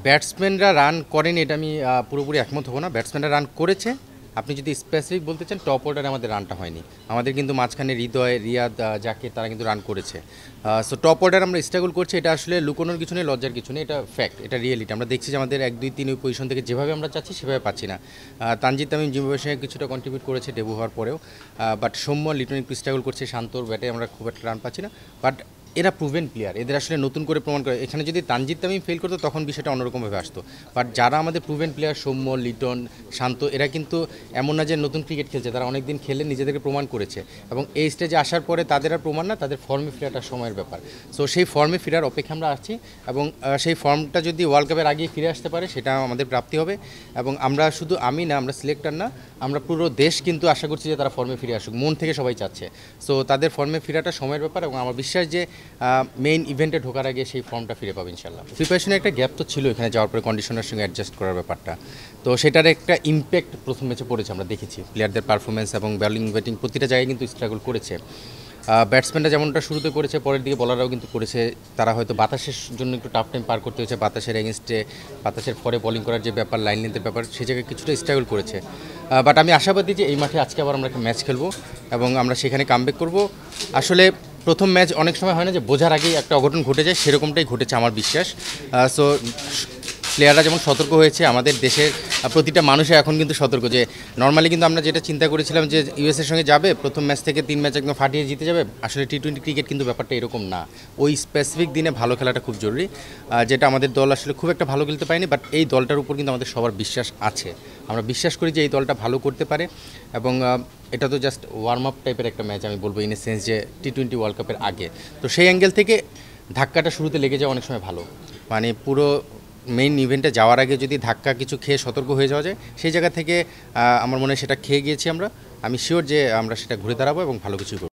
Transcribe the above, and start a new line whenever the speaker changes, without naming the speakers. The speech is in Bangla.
ব্যাটসম্যানরা রান করেনি এটা আমি পুরোপুরি একমত হব না। ব্যাটসম্যানরা রান করেছে। আপনি যদি স্পেসিফিক বলতে চান টপ অর্ডারে আমাদের রানটা হয়নি। আমাদের কিন্তু মাঝখানে হৃদয়, রিয়াদ, জাকির তারা কিন্তু রান করেছে। সো টপ অর্ডার আমরা স্ট্রাগল করছি, এটা আসলে লুকোনোর কিছু নেই, লজ্জার কিছু নেই, এটা ফ্যাক্ট, এটা রিয়েলিটি। আমরা দেখছি যে আমাদের 1, 2, 3 ওই পজিশন থেকে যেভাবে আমরা চাচ্ছি সেভাবে পাচ্ছি না। তানজিদ তামিম জিম্বাবুয়ের সঙ্গে কিছুটা কন্ট্রিবিউট করেছে ডেবু হওয়ার পরেও, বাট সৌম্য লিটন একটু স্ট্রাগল করছে, শান্তর ব্যাটে আমরা খুব একটা রান পাচ্ছি না। বাট এরা প্রুভেন প্লেয়ার, এদের আসলে নতুন করে প্রমাণ করে। এখানে যদি তানজিদ তামিম ফেল করতো তখন বিষয়টা অন্যরকমভাবে আসতো। বাট যারা আমাদের প্রুভেন প্লেয়ার, সৌম্য, লিটন, শান্ত, এরা কিন্তু এমন না যে নতুন ক্রিকেট খেলছে, তারা অনেক দিন খেলে নিজেদেরকে প্রমাণ করেছে। এবং এই স্টেজে আসার পরে তাদের আর প্রমাণ না, তাদের ফর্মে ফেরাটা সময়ের ব্যাপার। সো সেই ফর্মে ফেরার অপেক্ষা আমরা আছি, এবং সেই ফর্মটা যদি ওয়ার্ল্ড কাপের আগেই ফিরে আসতে পারে সেটা আমাদের প্রাপ্তি হবে। এবং আমরা শুধু আমি না, আমরা সিলেক্টর না, আমরা পুরো দেশ কিন্তু আশা করছি যে তারা ফর্মে ফিরে আসুক, মন থেকে সবাই চাচ্ছে। সো তাদের ফর্মে ফেরাটা সময়ের ব্যাপার, এবং আমার বিশ্বাস যে মেইন ইভেন্টে ঢোকার আগে সেই ফর্মটা ফিরে পাবে ইনশাল্লাহ। প্রিপারেশনে একটা গ্যাপ তো ছিল এখানে যাওয়ার পরে, কন্ডিশনের সঙ্গে অ্যাডজাস্ট করার ব্যাপারটা, তো সেটার একটা ইম্প্যাক্ট প্রথম ম্যাচে পড়েছে, আমরা দেখেছি প্লেয়ারদের পারফরমেন্স এবং ব্যাটিং ব্যাটিং প্রতিটা জায়গায় কিন্তু স্ট্রাগল করেছে। ব্যাটসম্যানরা যেমনটা শুরুতে করেছে, পরের দিকে বলাররাও কিন্তু করেছে। তারা হয়তো বাতাসের জন্য একটু টাফ টাইম পার করতে হয়েছে, বাতাসের এগেনস্টে, বাতাসের পরে বোলিং করার যে ব্যাপার, লাইন লেন্থের ব্যাপার, সেই জায়গায় কিছুটা স্ট্রাগল করেছে। বাট আমি আশাবাদী যে এই মাঠে আজকে আবার আমরা একটা ম্যাচ খেলবো এবং আমরা সেখানে কামব্যাক করব। আসলে প্রথম ম্যাচ অনেক সময় হয় না যে বোঝার আগেই একটা অঘটন ঘটে যায়, সেরকমটাই ঘটেছে আমার বিশ্বাস। সো প্লেয়াররা যেমন সতর্ক হয়েছে, আমাদের দেশের প্রতিটা মানুষে এখন কিন্তু সতর্ক। যে নর্মালি কিন্তু আমরা যেটা চিন্তা করেছিলাম যে ইউএসের সঙ্গে যাবে, প্রথম ম্যাচ থেকে 3 ম্যাচ একদম ফাটিয়ে জিতে যাবে, আসলে টি-20 ক্রিকেট কিন্তু ব্যাপারটা এরকম না। ওই স্পেসিফিক দিনে ভালো খেলাটা খুব জরুরি, যেটা আমাদের দল আসলে খুব একটা ভালো খেলতে পারেনি। বাট এই দলটার উপর কিন্তু আমাদের সবার বিশ্বাস আছে, আমরা বিশ্বাস করি যে এই দলটা ভালো করতে পারে। এবং এটা তো জাস্ট ওয়ার্ম আপ টাইপের একটা ম্যাচ আমি বলবো, ইন এ সেন্স যে টি-20 ওয়ার্ল্ড কাপের আগে। তো সেই অ্যাঙ্গেল থেকে ধাক্কাটা শুরুতে লেগে যাওয়া অনেক সময় ভালো, মানে পুরো মেইন ইভেন্টে যাওয়ার আগে যদি ধাক্কা কিছু খেয়ে সতর্ক হয়ে যাওয়া যায়, সেই জায়গা থেকে আমার মনে হয় সেটা খেয়ে গিয়েছি আমরা। আমি শিওর যে আমরা সেটা ঘুরে দাঁড়াবো এবং ভালো কিছু করবো।